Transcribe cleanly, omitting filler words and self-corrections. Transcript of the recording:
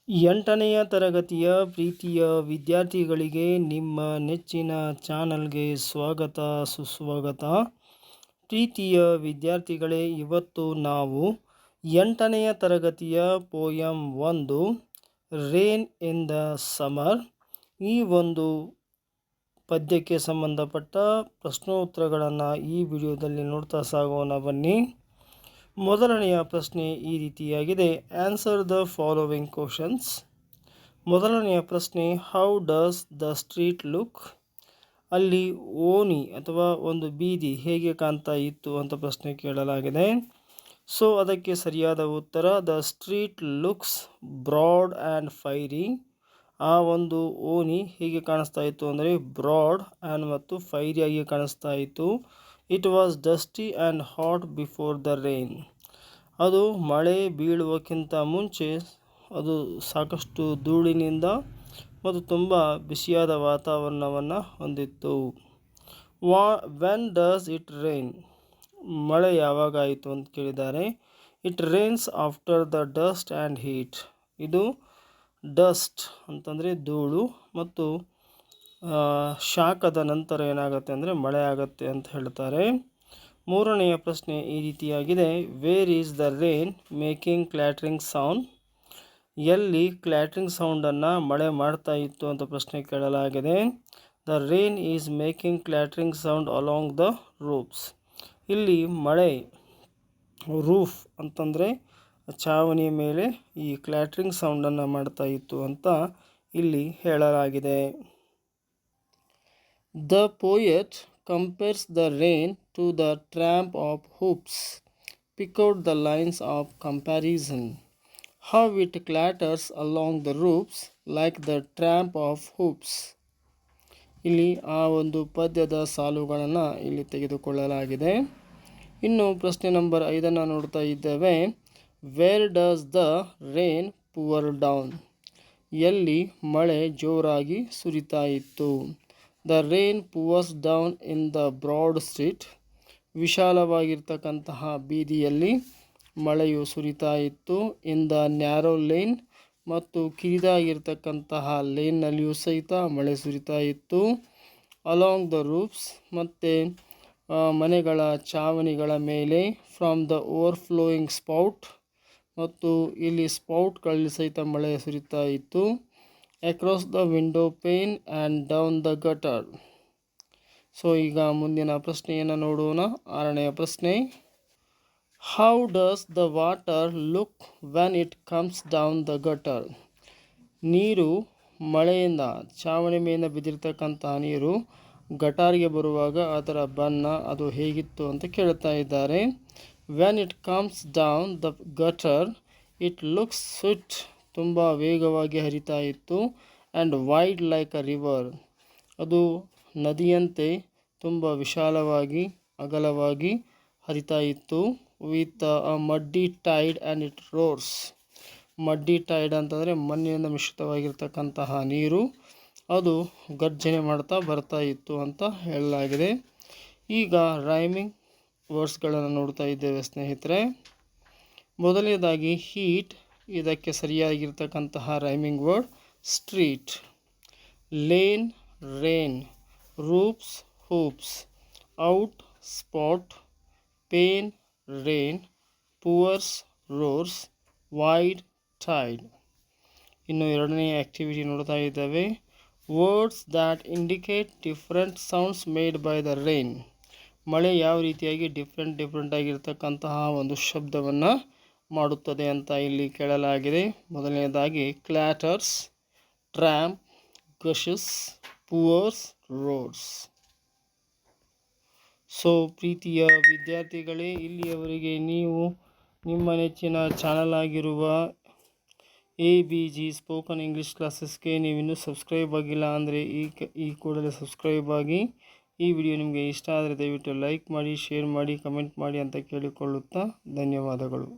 ಎಂಟನೆಯ ತರಗತಿಯ ಪ್ರೀತಿಯ ವಿದ್ಯಾರ್ಥಿಗಳಿಗೆ ನಿಮ್ಮ ನೆಚ್ಚಿನ ಚಾನಲ್ಗೆ ಸ್ವಾಗತ ಸುಸ್ವಾಗತ. ಪ್ರೀತಿಯ ವಿದ್ಯಾರ್ಥಿಗಳೇ, ಇವತ್ತು ನಾವು ಎಂಟನೆಯ ತರಗತಿಯ poem 1 rain in the summer ಈ ಒಂದು ಪದ್ಯಕ್ಕೆ ಸಂಬಂಧಪಟ್ಟ ಪ್ರಶ್ನೋತ್ತರಗಳನ್ನು ಈ ವಿಡಿಯೋದಲ್ಲಿ ನೋಡ್ತಾ ಸಾಗೋಣ ಬನ್ನಿ. ಮೊದಲನೆಯ ಪ್ರಶ್ನೆ ಈ ರೀತಿಯಾಗಿದೆ. Answer the following questions. ಮೊದಲನೆಯ ಪ್ರಶ್ನೆ, how does the street look? ಅಲ್ಲಿ ಓಣಿ ಅಥವಾ ಒಂದು ಬೀದಿ ಹೇಗೆ ಕಾಣ್ತಾ ಇತ್ತು ಅಂತ ಪ್ರಶ್ನೆ ಕೇಳಲಾಗಿದೆ. ಸೊ ಅದಕ್ಕೆ ಸರಿಯಾದ ಉತ್ತರ the street looks broad and fiery. ಆ ಒಂದು ಓಣಿ ಹೇಗೆ ಕಾಣಿಸ್ತಾ ಇತ್ತು ಅಂದರೆ ಬ್ರಾಡ್ ಆ್ಯಂಡ್ ಮತ್ತು ಫೈರಿಯಾಗಿ ಕಾಣಿಸ್ತಾ ಇತ್ತು. It was dusty and hot before the rain. ಅದು ಮಳೆ ಬೀಳುವಕ್ಕಿಂತ ಮುಂಚೆ ಅದು ಸಾಕಷ್ಟು ಧೂಳಿನಿಂದ ಮತ್ತು ತುಂಬ ಬಿಸಿಯಾದ ವಾತಾವರಣವನ್ನು ಹೊಂದಿತ್ತು. When does it rain? ಮಳೆ ಯಾವಾಗ ಆಯಿತು ಅಂತ ಕೇಳಿದ್ದಾರೆ. It rains after the dust and heat. ಇದು ಡಸ್ಟ್ ಅಂತಂದರೆ ಧೂಳು ಮತ್ತು ಶಾಖದ ನಂತರ ಏನಾಗುತ್ತೆ ಅಂದರೆ ಮಳೆ ಆಗುತ್ತೆ ಅಂತ ಹೇಳ್ತಾರೆ. ಮೂರನೆಯ ಪ್ರಶ್ನೆ ಈ ರೀತಿಯಾಗಿದೆ. Where is the rain making clattering sound? ಎಲ್ಲಿ ಕ್ಲ್ಯಾಟ್ರಿಂಗ್ ಸೌಂಡನ್ನು ಮಳೆ ಮಾಡ್ತಾ ಇತ್ತು ಅಂತ ಪ್ರಶ್ನೆ ಕೇಳಲಾಗಿದೆ. The rain is making clattering sound along the roofs. ಇಲ್ಲಿ ಮಳೆ ರೂಫ್ ಅಂತಂದರೆ ಛಾವಣಿಯ ಮೇಲೆ ಈ ಕ್ಲ್ಯಾಟ್ರಿಂಗ್ ಸೌಂಡನ್ನು ಮಾಡ್ತಾ ಇತ್ತು ಅಂತ ಇಲ್ಲಿ ಹೇಳಲಾಗಿದೆ. The poet compares the rain to the tramp of hoops. Pick out the lines of comparison. How it clatters along the roofs like the tramp of hoops. ಇಲ್ಲಿ ಆ ಒಂದು ಪದ್ಯದ ಸಾಲುಗಳನ್ನು ಇಲ್ಲಿ ತೆಗೆದುಕೊಳ್ಳಲಾಗಿದೆ. ಇನ್ನು ಪ್ರಶ್ನೆ ನಂಬರ್ 5 ನೋಡ್ತಾ ಇದ್ದೇವೆ. Where does the rain pour down? ಎಲ್ಲಿ ಮಳೆ ಜೋರಾಗಿ ಸುರಿತಾ ಇತ್ತು? The rain pours down in the broad street. ವಿಶಾಲವಾಗಿರ್ತಕ್ಕಂತಹ ಬೀದಿಯಲ್ಲಿ ಮಳೆಯು ಸುರಿತಾ ಇತ್ತು. ಇನ್ ದ ನ್ಯಾರೋ ಲೇನ್, ಮತ್ತು ಕಿರಿದಾಗಿರ್ತಕ್ಕಂತಹ ಲೇನ್ನಲ್ಲಿಯೂ ಸಹಿತ ಮಳೆ ಸುರಿತಾ ಇತ್ತು. ಅಲಾಂಗ್ ದ ರೂಫ್ಸ್, ಮತ್ತು ಮನೆಗಳ ಚಾವಣಿಗಳ ಮೇಲೆ. ಫ್ರಮ್ ದ ಓವರ್ಫ್ಲೋಯಿಂಗ್ ಸ್ಪೌಟ್, ಮತ್ತು ಇಲ್ಲಿ ಸ್ಪೌಟ್ಗಳಲ್ಲಿ ಸಹಿತ ಮಳೆ ಸುರಿತಾ ಇತ್ತು. Across the window pain and down the gutter. So ಈಗ ಮುಂದಿನ ಪ್ರಶ್ನೆಯನ್ನು ನೋಡೋಣ. 6ನೆಯ ಪ್ರಶ್ನೆ, how does the water look when it comes down the gutter? ನೀರು ಮಳೆಯಿಂದ ಚಾವಣಿ ಮೇಲೆ ಬಿದ್ದಿರ್ತಕ್ಕಂತಹ ನೀರು ಗಟಾರಿಗೆ ಬರುವಾಗ ಅದರ ಬಣ್ಣ ಅದು ಹೇಗಿತ್ತು ಅಂತ ಕೇಳ್ತಾ ಇದ್ದಾರೆ. When it comes down the gutter it looks swift. ತುಂಬ ವೇಗವಾಗಿ ಹರಿತಾ ಇತ್ತು. And wide like a river. ಅದು ನದಿಯಂತೆ ತುಂಬ ವಿಶಾಲವಾಗಿ ಅಗಲವಾಗಿ ಹರಿತಾ ಇತ್ತು. With a muddy tide and it roars. Muddy tide ಅಂತಂದರೆ ಮಣ್ಣಿನಿಂದ ಮಿಶ್ರಿತವಾಗಿರ್ತಕ್ಕಂತಹ ನೀರು, ಅದು ಗರ್ಜನೆ ಮಾಡ್ತಾ ಬರ್ತಾ ಇತ್ತು ಅಂತ ಹೇಳಲಾಗಿದೆ. ಈಗ ರೈಮಿಂಗ್ ವರ್ಡ್ಸ್ಗಳನ್ನು ನೋಡ್ತಾ ಇದ್ದೇವೆ ಸ್ನೇಹಿತರೆ. ಮೊದಲನೇದಾಗಿ ಹೀಟ್, ಇದಕ್ಕೆ ಸರಿಯಾಗಿರ್ತಕ್ಕಂತಹ rhyming word street. Lane rain, roofs hoops, out spout, pane rain, pours roars, wide tide. ಇನ್ನು 2ನೇ ಆ್ಯಕ್ಟಿವಿಟಿ ನೋಡ್ತಾ ಇದ್ದೇವೆ. Words that indicate different sounds made by the rain. ಮಳೆ ಯಾವ ರೀತಿಯಾಗಿ ಡಿಫ್ರೆಂಟ್ ಆಗಿರ್ತಕ್ಕಂತಹ ಒಂದು ಶಬ್ದವನ್ನು ಮಾಡುತ್ತದೆ ಅಂತ ಇಲ್ಲಿ ಕೇಳಲಾಗಿದೆ. ಮೊದಲನೇದಾಗಿ ಕ್ಲಾಟರ್ಸ್, ಟ್ರ್ಯಾಂಪ್, ಗಷಸ್, ಪೂರ್ಸ್, ರೋಡ್ಸ್. ಸೊ ಪ್ರೀತಿಯ ವಿದ್ಯಾರ್ಥಿಗಳೇ, ಇಲ್ಲಿಯವರೆಗೆ ನೀವು ನಿಮ್ಮ ನೆಚ್ಚಿನ ಚಾನಲ್ ಆಗಿರುವ ABG ಸ್ಪೋಕನ್ ಇಂಗ್ಲೀಷ್ ಕ್ಲಾಸಸ್ಗೆ ನೀವಿನ್ನೂ ಸಬ್ಸ್ಕ್ರೈಬ್ ಆಗಿಲ್ಲ ಅಂದರೆ ಈ ಕೂಡಲೇ ಸಬ್ಸ್ಕ್ರೈಬ್ ಆಗಿ. ಈ ವಿಡಿಯೋ ನಿಮಗೆ ಇಷ್ಟ ಆದರೆ ದಯವಿಟ್ಟು ಲೈಕ್ ಮಾಡಿ, ಶೇರ್ ಮಾಡಿ, ಕಮೆಂಟ್ ಮಾಡಿ ಅಂತ ಕೇಳಿಕೊಳ್ಳುತ್ತಾ ಧನ್ಯವಾದಗಳು.